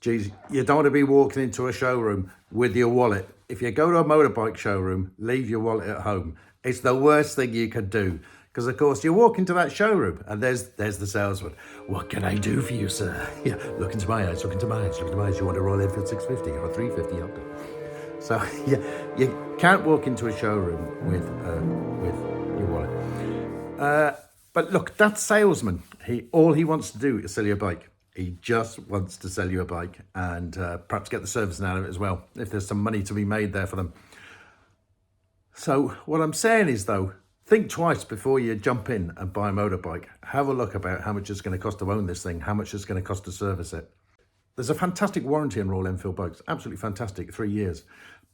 Geez, you don't want to be walking into a showroom with your wallet. If you go to a motorbike showroom, leave your wallet at home. It's the worst thing you can do. Because, of course, you walk into that showroom and there's the salesman. What can I do for you, sir? Yeah, look into my eyes, look into my eyes, look into my eyes. You want a Royal Enfield 650 or a 350 Octa? So, yeah, you can't walk into a showroom with your wallet. But look, that salesman, all he wants to do is sell you a bike. He just wants to sell you a bike and perhaps get the servicing out of it as well, if there's some money to be made there for them. So what I'm saying is, though, think twice before you jump in and buy a motorbike. Have a look about how much it's going to cost to own this thing, how much it's going to cost to service it. There's a fantastic warranty on Royal Enfield bikes, absolutely fantastic, 3 years.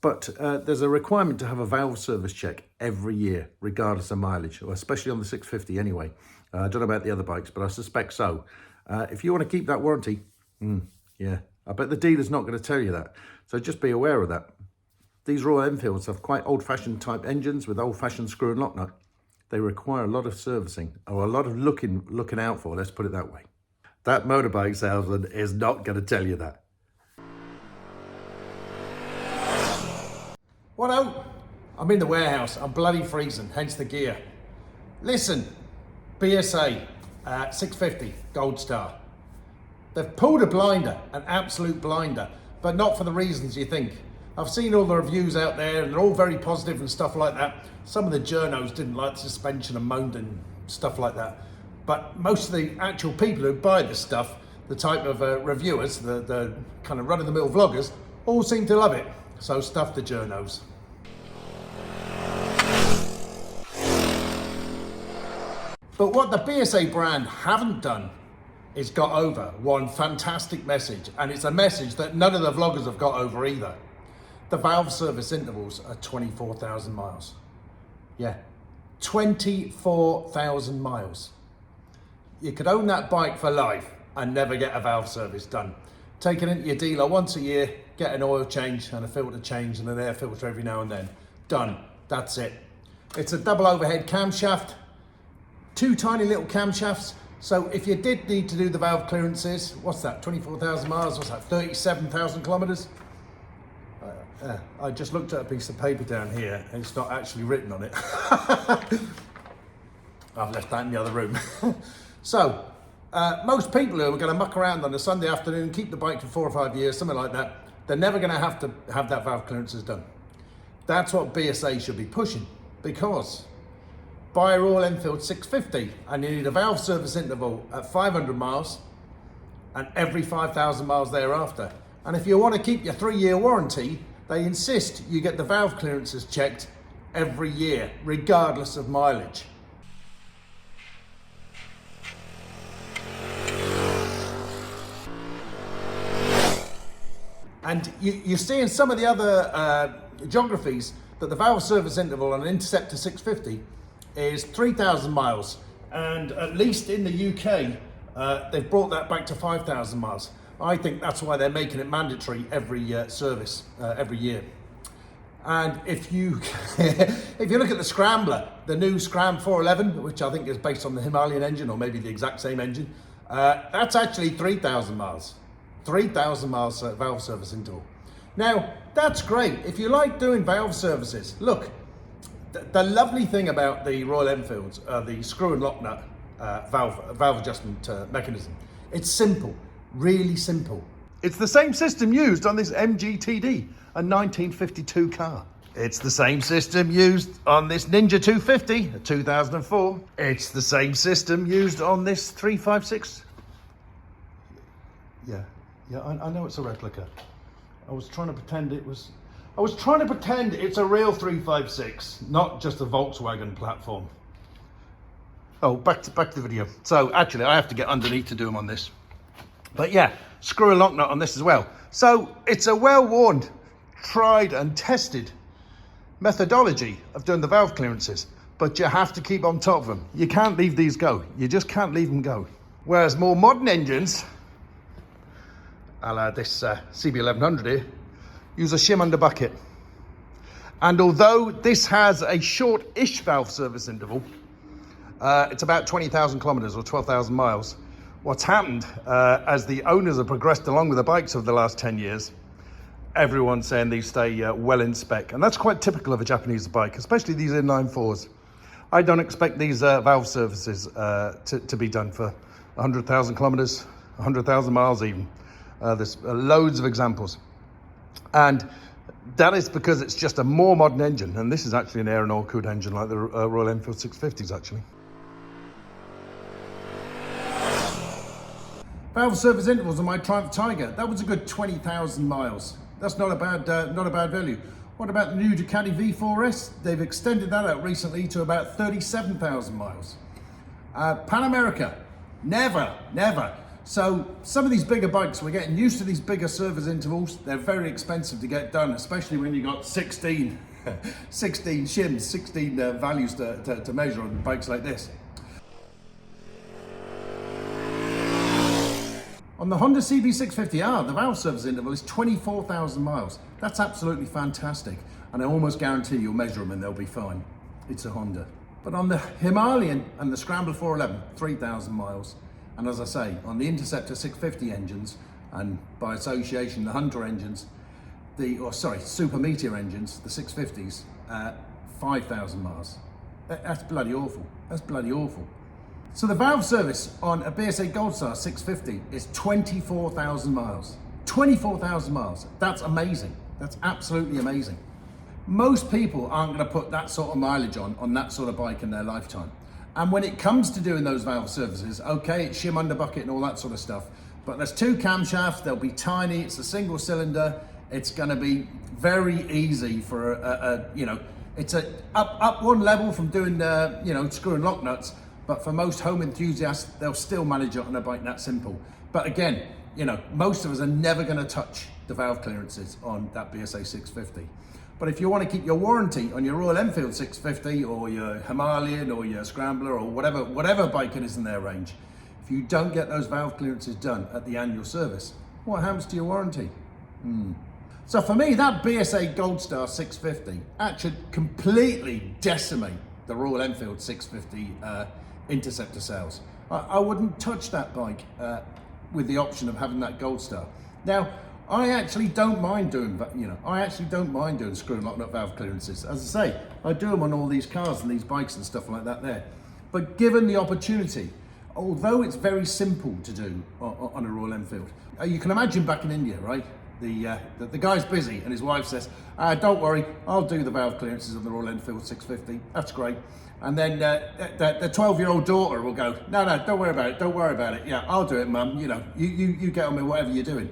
But there's a requirement to have a valve service check every year, regardless of mileage, or especially on the 650 anyway. I don't know about the other bikes, but I suspect so. If you want to keep that warranty, yeah, I bet the dealer's not going to tell you that. So just be aware of that. These Royal Enfields have quite old-fashioned type engines with old-fashioned screw and lock nut. They require a lot of servicing, or a lot of looking out for, let's put it that way. That motorbike salesman is not going to tell you that. What out? I'm in the warehouse. I'm bloody freezing, hence the gear. Listen, BSA 650 Gold Star. They've pulled a blinder, an absolute blinder, but not for the reasons you think. I've seen all the reviews out there and they're all very positive and stuff like that. Some of the journos didn't like the suspension and moaned and stuff like that. But most of the actual people who buy this stuff, the type of reviewers, the kind of run-of-the-mill vloggers, all seem to love it. So stuff the journos. But what the BSA brand haven't done is got over one fantastic message, and it's a message that none of the vloggers have got over either. The valve service intervals are 24,000 miles. Yeah, 24,000 miles. You could own that bike for life and never get a valve service done. Take it into your dealer once a year, get an oil change and a filter change and an air filter every now and then. Done, that's it. It's a double overhead camshaft, 2 tiny little camshafts. So if you did need to do the valve clearances, what's that, 24,000 miles, what's that, 37,000 kilometers? I just looked at a piece of paper down here and it's not actually written on it. I've left that in the other room. So, most people who are going to muck around on a Sunday afternoon, keep the bike for 4 or 5 years, something like that, they're never going to have that valve clearances done. That's what BSA should be pushing, because buy a Royal Enfield 650 and you need a valve service interval at 500 miles and every 5,000 miles thereafter. And if you want to keep your 3-year warranty, they insist you get the valve clearances checked every year, regardless of mileage. And you see in some of the other geographies that the valve service interval on an Interceptor 650 is 3,000 miles. And at least in the UK, they've brought that back to 5,000 miles. I think that's why they're making it mandatory every service, every year. And if you if you look at the Scrambler, the new Scram 411, which I think is based on the Himalayan engine, or maybe the exact same engine, that's actually 3,000 miles. 3,000 miles valve service interval. Now, that's great. If you like doing valve services, look, the lovely thing about the Royal Enfields, the screw and lock nut valve adjustment mechanism, it's simple. Really simple. It's the same system used on this MGTD, a 1952 car. It's the same system used on this Ninja 250, a 2004. It's the same system used on this 356. Yeah, I know it's a replica. I was trying to pretend it's a real 356, not just a Volkswagen platform. Oh, back to the video. So actually, I have to get underneath to do them on this. But yeah, screw and lock nut on this as well. So it's a well-worn, tried and tested methodology of doing the valve clearances, but you have to keep on top of them. You can't leave these go. You just can't leave them go. Whereas more modern engines, a la this CB1100 here, use a shim under bucket. And although this has a short-ish valve service interval, it's about 20,000 kilometers or 12,000 miles. what's happened as the owners have progressed along with the bikes over the last 10 years, everyone's saying they stay well in spec. And that's quite typical of a Japanese bike, especially these inline fours. I don't expect these valve services to be done for 100,000 kilometers, 100,000 miles even. There's loads of examples. And that is because it's just a more modern engine. And this is actually an air and oil-cooled engine like the Royal Enfield 650s actually. Valve service intervals on my Triumph Tiger, that was a good 20,000 miles. That's not a bad value. What about the new Ducati V4S? They've extended that out recently to about 37,000 miles. Pan America, never. So some of these bigger bikes, we're getting used to these bigger service intervals. They're very expensive to get done, especially when you've got 16 shims, 16 values to measure on bikes like this. On the Honda CB650R, the valve service interval is 24,000 miles. That's absolutely fantastic. And I almost guarantee you'll measure them and they'll be fine. It's a Honda. But on the Himalayan and the Scrambler 411, 3,000 miles. And as I say, on the Interceptor 650 engines, and by association the Hunter engines, Super Meteor engines, the 650s, 5,000 miles. That's bloody awful. That's bloody awful. So the valve service on a BSA Goldstar 650 is 24,000 miles. 24,000 miles. That's amazing. That's absolutely amazing. Most people aren't going to put that sort of mileage on that sort of bike in their lifetime. And when it comes to doing those valve services, okay, it's shim under bucket and all that sort of stuff, but there's two camshafts, they'll be tiny, it's a single cylinder, it's going to be very easy for it's up one level from doing screwing lock nuts. But for most home enthusiasts, they'll still manage it on a bike that simple. But again, most of us are never going to touch the valve clearances on that BSA 650. But if you want to keep your warranty on your Royal Enfield 650 or your Himalayan or your Scrambler or whatever bike it is in their range, if you don't get those valve clearances done at the annual service, what happens to your warranty? So for me, that BSA Goldstar 650 actually completely decimate the Royal Enfield 650 Interceptor sales. I wouldn't touch that bike with the option of having that Goldstar. Now, I actually don't mind doing, screw and lock nut valve clearances. As I say, I do them on all these cars and these bikes and stuff like that there. But given the opportunity, although it's very simple to do on a Royal Enfield, you can imagine back in India, right? The guy's busy and his wife says, don't worry, I'll do the valve clearances on the Royal Enfield 650. That's great. And then the 12-year-old daughter will go, no, don't worry about it. Yeah, I'll do it, mum. You get on with whatever you're doing.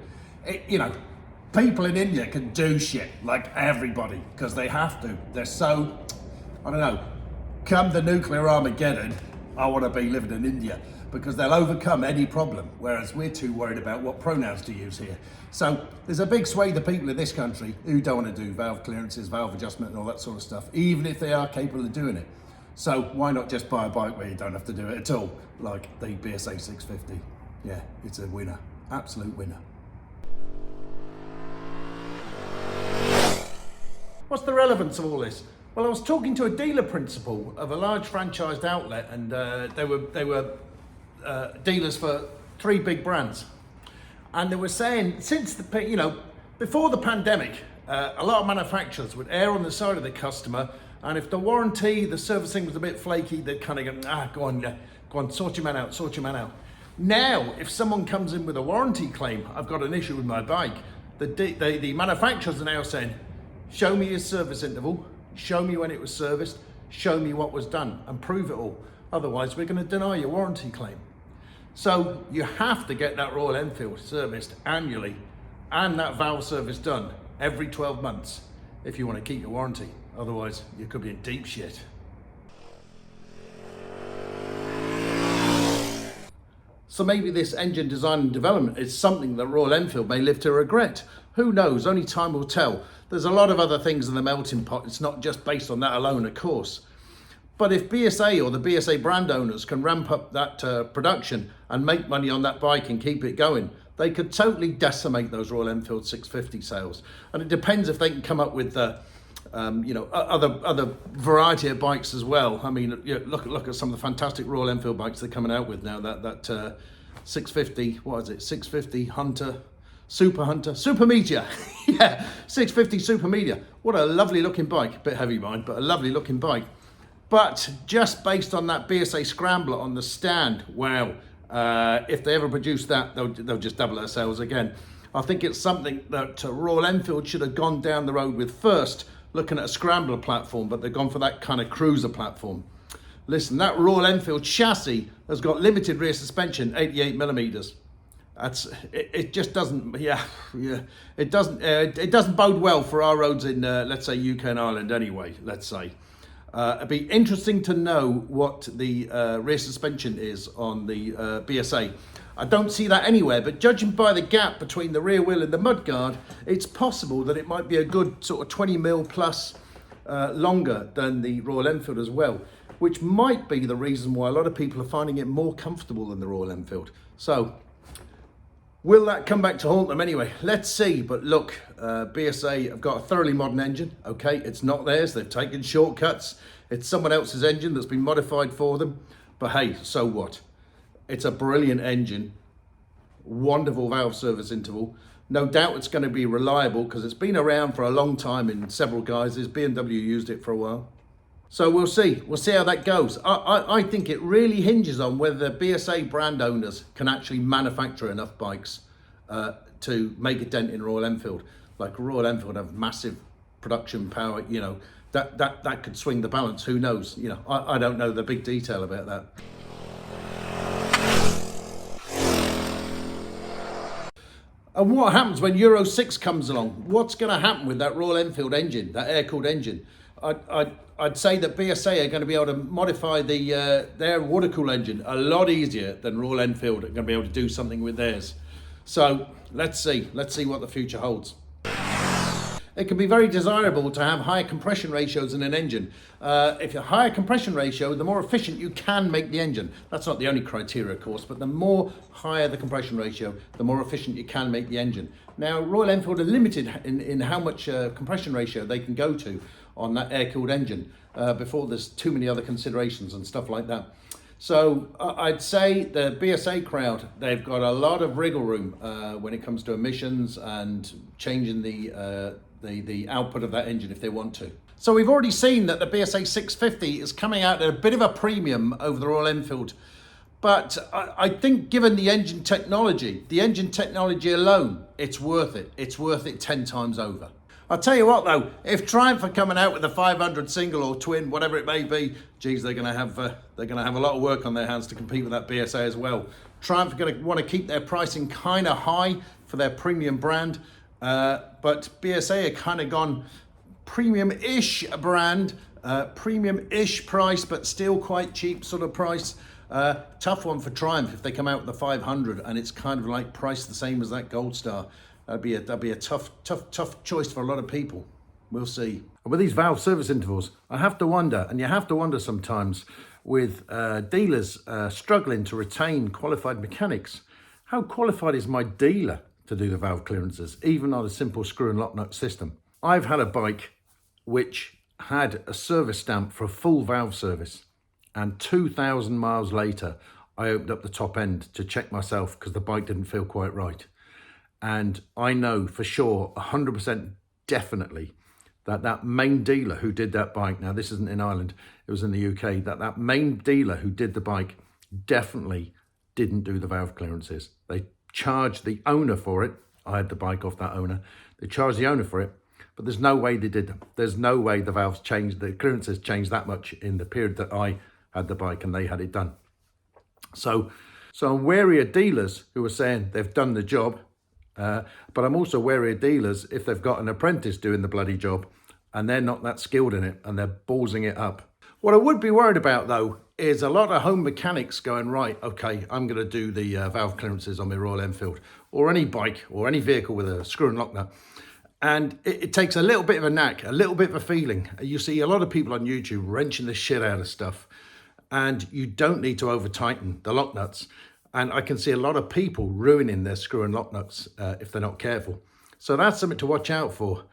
People in India can do shit like everybody because they have to. They're so, I don't know, come the nuclear Armageddon, I want to be living in India because they'll overcome any problem, whereas we're too worried about what pronouns to use here. So there's a big swathe of people in this country who don't want to do valve clearances, valve adjustment and all that sort of stuff, even if they are capable of doing it. So why not just buy a bike where you don't have to do it at all, like the BSA 650? Yeah, it's a winner, absolute winner. What's the relevance of all this? Well, I was talking to a dealer principal of a large franchised outlet, and they were dealers for 3 big brands, and they were saying before the pandemic, a lot of manufacturers would err on the side of the customer, and if the warranty, the servicing was a bit flaky, they'd kind of go, go on, sort your man out. Now, if someone comes in with a warranty claim, I've got an issue with my bike, the manufacturers are now saying, show me your service interval, show me when it was serviced, show me what was done, and prove it all. Otherwise, we're going to deny your warranty claim. So you have to get that Royal Enfield serviced annually and that valve service done every 12 months if you want to keep your warranty. Otherwise, you could be in deep shit. So maybe this engine design and development is something that Royal Enfield may live to regret. Who knows? Only time will tell. There's a lot of other things in the melting pot. It's not just based on that alone, of course. But if BSA or the BSA brand owners can ramp up that production and make money on that bike and keep it going, they could totally decimate those Royal Enfield 650 sales. And it depends if they can come up with other variety of bikes as well. I mean, look at some of the fantastic Royal Enfield bikes they're coming out with now. That 650, what is it, 650 Hunter, Super Meteor. Yeah, 650 Super Meteor. What a lovely looking bike. A bit heavy, mind, but a lovely looking bike. But just based on that BSA Scrambler on the stand, wow. If they ever produce that, they'll just double their sales again. I think it's something that Royal Enfield should have gone down the road with first, looking at a Scrambler platform, but they've gone for that kind of cruiser platform. Listen, that Royal Enfield chassis has got limited rear suspension, 88 millimeters. It just doesn't, it doesn't bode well for our roads in, let's say, UK and Ireland anyway, let's say. It'd be interesting to know what the rear suspension is on the BSA. I don't see that anywhere, but judging by the gap between the rear wheel and the mudguard, it's possible that it might be a good sort of 20 mil plus longer than the Royal Enfield as well, which might be the reason why a lot of people are finding it more comfortable than the Royal Enfield. So, will that come back to haunt them anyway? Let's see. But look, BSA have got a thoroughly modern engine. Okay, it's not theirs. They've taken shortcuts. It's someone else's engine that's been modified for them. But hey, so what? It's a brilliant engine. Wonderful valve service interval. No doubt it's going to be reliable because it's been around for a long time in several guises. BMW used it for a while. So we'll see. We'll see how that goes. I think it really hinges on whether the BSA brand owners can actually manufacture enough bikes to make a dent in Royal Enfield. Like Royal Enfield have massive production power, you know, that could swing the balance. Who knows? You know, I don't know the big detail about that. And what happens when Euro 6 comes along? What's going to happen with that Royal Enfield engine, that air-cooled engine? I'd say that BSA are going to be able to modify their water-cooled engine a lot easier than Royal Enfield are going to be able to do something with theirs. So let's see what the future holds. It can be very desirable to have higher compression ratios in an engine. If you're higher compression ratio, the more efficient you can make the engine. That's not the only criteria, of course, but the more higher the compression ratio, the more efficient you can make the engine. Now, Royal Enfield are limited in how much compression ratio they can go to on that air-cooled engine before there's too many other considerations and stuff like that. So I'd say the BSA crowd, they've got a lot of wriggle room when it comes to emissions and changing the output of that engine if they want to. So we've already seen that the BSA 650 is coming out at a bit of a premium over the Royal Enfield. But I think given the engine technology alone, it's worth it. It's worth it 10 times over. I'll tell you what though, if Triumph are coming out with a 500 single or twin, whatever it may be, geez, they're going to have a lot of work on their hands to compete with that BSA as well. Triumph are going to want to keep their pricing kind of high for their premium brand, but BSA are kind of gone premium-ish brand, premium-ish price, but still quite cheap sort of price. Tough one for Triumph if they come out with the 500 and it's kind of like priced the same as that Gold Star. That'd be a tough choice for a lot of people. We'll see. With these valve service intervals, I have to wonder, and you have to wonder sometimes, with dealers struggling to retain qualified mechanics, how qualified is my dealer to do the valve clearances, even on a simple screw and lock nut system? I've had a bike which had a service stamp for a full valve service, and 2,000 miles later, I opened up the top end to check myself because the bike didn't feel quite right. And I know for sure, 100% definitely, that main dealer who did that bike, now this isn't in Ireland, it was in the UK, that main dealer who did the bike definitely didn't do the valve clearances. They charged the owner for it. I had the bike off that owner. They charged the owner for it, but there's no way they did them. There's no way the valves changed, the clearances changed that much in the period that I had the bike and they had it done. So I'm wary of dealers who are saying they've done the job, but I'm also wary of dealers if they've got an apprentice doing the bloody job and they're not that skilled in it and they're ballsing it up. What I would be worried about though is a lot of home mechanics going, right, okay, I'm going to do the valve clearances on my Royal Enfield or any bike or any vehicle with a screw and lock nut. And it takes a little bit of a knack, a little bit of a feeling. You see a lot of people on YouTube wrenching the shit out of stuff and you don't need to over tighten the lock nuts. And I can see a lot of people ruining their screw and lock nuts if they're not careful. So that's something to watch out for.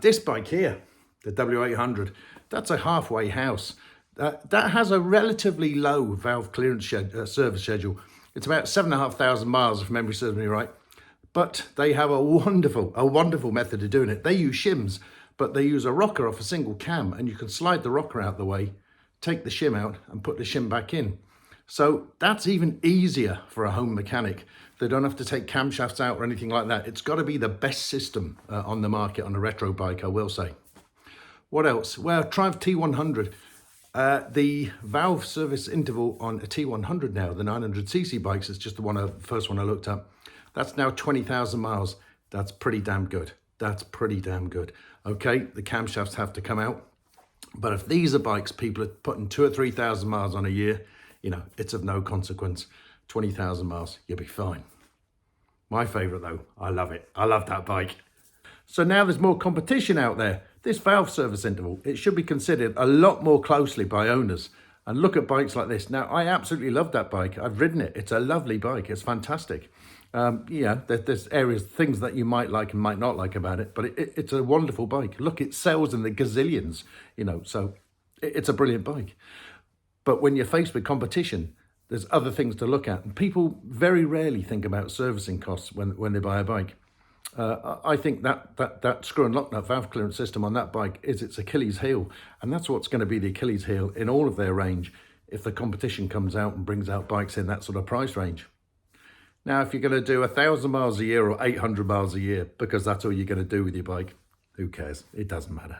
This bike here, the W800, that's a halfway house. That has a relatively low valve clearance service schedule. It's about 7,500 miles, if memory serves me right. But they have a wonderful method of doing it. They use shims, but they use a rocker off a single cam, and you can slide the rocker out the way, take the shim out and put the shim back in. So that's even easier for a home mechanic. They don't have to take camshafts out or anything like that. It's got to be the best system on the market on a retro bike, I will say. What else? Well, Triumph T100. The valve service interval on a T100 now, the 900cc bikes, is just the first one I looked up. That's now 20,000 miles. That's pretty damn good. That's pretty damn good. Okay, the camshafts have to come out. But if these are bikes people are putting 2,000 or 3,000 miles on a year, you know, it's of no consequence. 20,000 miles, you'll be fine. My favorite though, I love it. I love that bike. So now there's more competition out there. This valve service interval, it should be considered a lot more closely by owners. And look at bikes like this. Now, I absolutely love that bike. I've ridden it. It's a lovely bike. It's fantastic. Yeah, there's things that you might like and might not like about it, but it's a wonderful bike. Look, it sells in the gazillions, you know, so it's a brilliant bike. But when you're faced with competition, there's other things to look at. And people very rarely think about servicing costs when they buy a bike. I think that screw and lock nut valve clearance system on that bike is its Achilles heel. And that's what's going to be the Achilles heel in all of their range if the competition comes out and brings out bikes in that sort of price range. Now, if you're going to do 1,000 miles a year or 800 miles a year, because that's all you're going to do with your bike, who cares? It doesn't matter.